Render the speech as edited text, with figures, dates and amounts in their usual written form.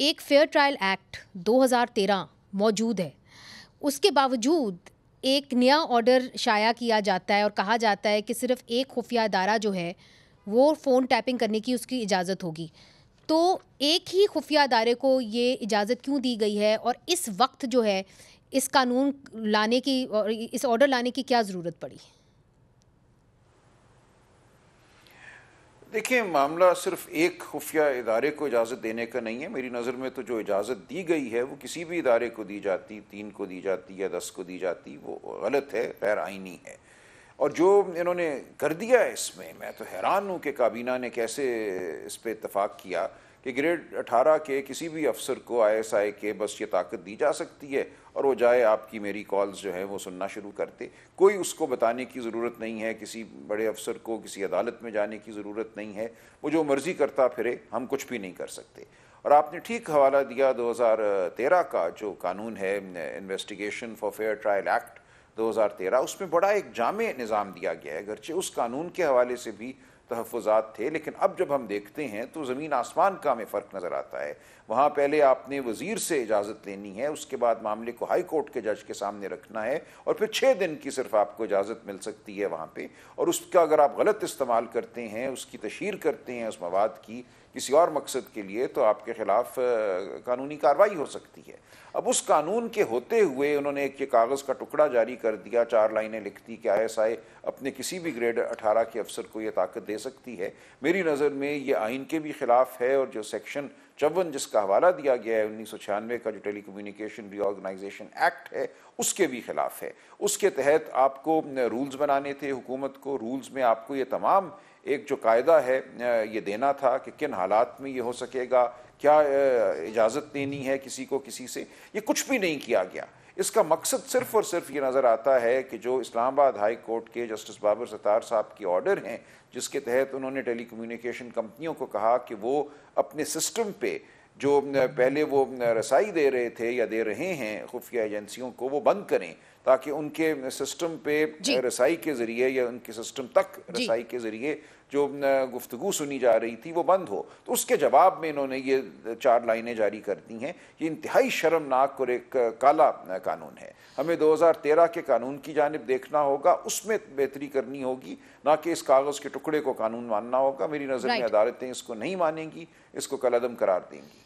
एक fair trial act 2013 मौजूद है, उसके बावजूद एक नया ऑर्डर शाया किया जाता है और कहा जाता है कि सिर्फ एक खुफिया अदारा जो है वो फ़ोन टैपिंग करने की उसकी इजाज़त होगी। तो एक ही खुफिया अदारे को ये इजाज़त क्यों दी गई है और इस वक्त जो है इस कानून लाने की और इस ऑर्डर लाने की क्या ज़रूरत पड़ी? देखिए, मामला सिर्फ एक खुफिया इदारे को इजाज़त देने का नहीं है। मेरी नज़र में तो जो इजाज़त दी गई है वो किसी भी इदारे को दी जाती, 3 को दी जाती या 10 को दी जाती, वो गलत है, गैर आइनी है। और जो इन्होंने कर दिया है इसमें, मैं तो हैरान हूँ कि काबीना ने कैसे इस पे इत्तफाक किया कि ग्रेड 18 के किसी भी अफसर को ISI के बस ये ताकत दी जा सकती है और वो जाए आपकी मेरी कॉल्स जो है वो सुनना शुरू करते। कोई उसको बताने की ज़रूरत नहीं है, किसी बड़े अफसर को किसी अदालत में जाने की ज़रूरत नहीं है, वो जो मर्ज़ी करता फिरे, हम कुछ भी नहीं कर सकते। और आपने ठीक हवाला दिया 2013 का जो कानून है, investigation for fair trial act 2013, उसमें बड़ा एक जामे निज़ाम दिया गया है। अगरचे उस कानून के हवाले से भी तहफ़्फ़ुज़ात थे, लेकिन अब जब हम देखते हैं तो ज़मीन आसमान का हमें फ़र्क नज़र आता है। वहाँ पहले आपने वज़ीर से इजाज़त लेनी है, उसके बाद मामले को हाई कोर्ट के जज के सामने रखना है और फिर 6 दिन की सिर्फ आपको इजाज़त मिल सकती है वहाँ पे। और उसका अगर आप गलत इस्तेमाल करते हैं, उसकी तशहीर करते हैं उस मवाद की किसी और मकसद के लिए, तो आपके ख़िलाफ़ कानूनी कार्रवाई हो सकती है। अब उस कानून के होते हुए उन्होंने एक ये कागज़ का टुकड़ा जारी कर दिया, 4 लाइनें लिखती कि ISI अपने किसी भी ग्रेड 18 के अफसर को ये ताकत दे सकती है। मेरी नज़र में ये आइन के भी ख़िलाफ़ है और जो सेक्शन 54 जिसका हवाला दिया गया है 1996 का, जो टेली कम्युनिकेशन रीऑर्गेनाइजेशन एक्ट है, उसके भी ख़िलाफ़ है। उसके तहत आपको रूल्स बनाने थे हुकूमत को, रूल्स में आपको ये तमाम एक जो कायदा है ये देना था कि किन हालात में ये हो सकेगा, क्या इजाज़त देनी है किसी को किसी से, ये कुछ भी नहीं किया गया। इसका मकसद सिर्फ और सिर्फ ये नज़र आता है कि जो इस्लामाबाद हाई कोर्ट के जस्टिस बाबर सत्तार साहब की ऑर्डर हैं, जिसके तहत उन्होंने टेली कम्युनिकेशन कंपनियों को कहा कि वो अपने सिस्टम पे जो पहले वो रसाई दे रहे थे या दे रहे हैं खुफिया एजेंसियों को, वो बंद करें, ताकि उनके सिस्टम पे जी, रसाई के ज़रिए या उनके सिस्टम तक जी। रसाई के ज़रिए जो गुफ्तगू सुनी जा रही थी वो बंद हो। तो उसके जवाब में इन्होंने ये 4 लाइनें जारी कर दी हैं। ये इंतहाई शर्मनाक और एक काला कानून है। हमें 2013 के कानून की जानिब देखना होगा, उसमें बेहतरी करनी होगी, ना कि इस कागज़ के टुकड़े को कानून मानना होगा। मेरी नज़र में राइट। अदालतें इसको नहीं मानेंगी, इसको कलअदम करार देंगी।